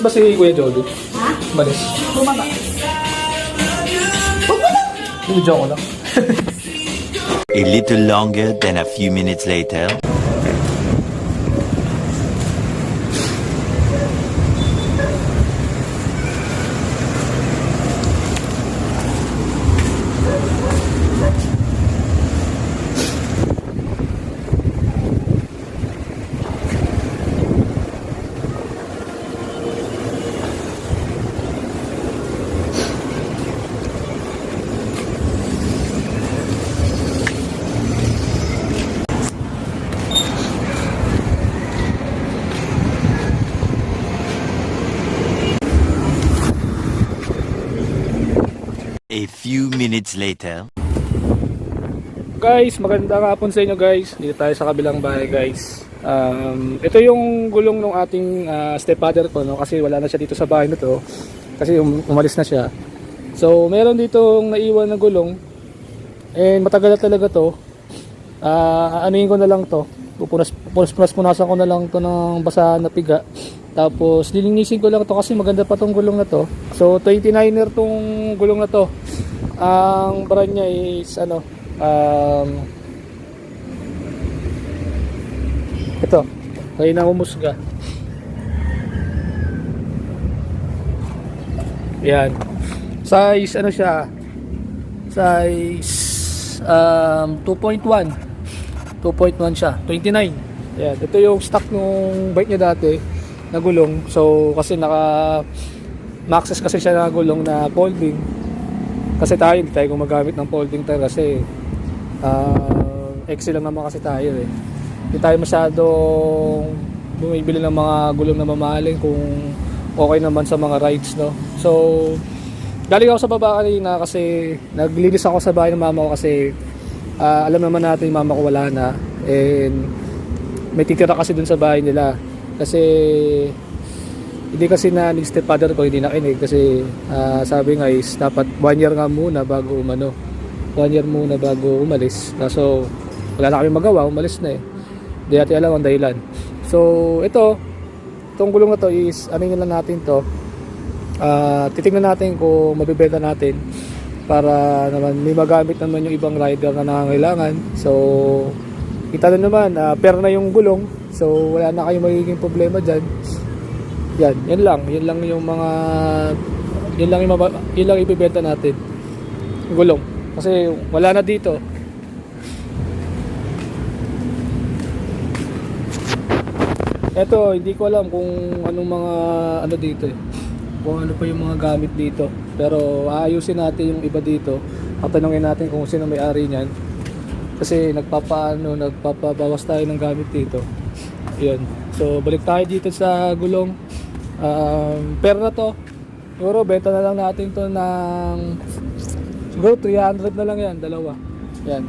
ba si Kuya Jody? Ha? Umalis. Bumaba. Hindi, joke ko lang. A little longer than a few minutes later. A few minutes later. Guys, magandang hapon sa inyo guys. Dito tayo sa kabilang bahay guys. Ito yung gulong ng ating stepfather ko, no? Kasi wala na siya dito sa bahay na to. Kasi umalis na siya. So meron dito naiwan na gulong. And matagal na talaga to. Anuhin ko na lang to. Pupunas-punasan ko na lang to ng basa na piga. Tapos lilinisin ko lang to kasi maganda pa tong gulong na to. So 29er tong gulong na to. Ang brand niya is ano, ito, kaya na umusga. Yan. Size ano siya? Size 2.1 siya, 29. Yan, ito yung stock nung bike niya dati na gulong. So kasi naka Maxxis kasi siya na gulong na folding. Kasi tayo hindi tayo gumagamit ng folding tayo kasi XL lang naman kasi tayo eh. Hindi tayo masyadong bumibili ng mga gulong na mamahalin kung okay naman sa mga rides, no. So galing ako sa baba kanina kasi naglinis ako sa bahay ng mama ko kasi alam naman natin yung mama ko wala na, and may titira kasi dun sa bahay nila kasi hindi kasi na ni stepfather ko hindi nakinig kasi sabi nga is dapat 1 year nga muna bago 1 year muna bago umalis. So wala na kami magawa, umalis na eh, hindi natin alam ang dahilan. So itong gulong na to is anin lang natin to, titingnan natin kung mabibenta natin para naman may magamit naman yung ibang rider na nangangailangan. So kita na naman, pera na yung gulong, so wala na kayong magiging problema dyan. Yan lang yung mga yun lang ibebenta natin, gulong, kasi wala na dito. Eto, hindi ko alam kung anong mga ano dito eh, kung ano pa yung mga gamit dito, pero aayusin natin yung iba dito. Tatanungin natin kung sino may-ari niyan kasi nagpapabawas tayo ng gamit dito. Yun, so balik tayo dito sa gulong. Pero na to siguro benta na lang natin to ng siguro 300 na lang yan, dalawa yan.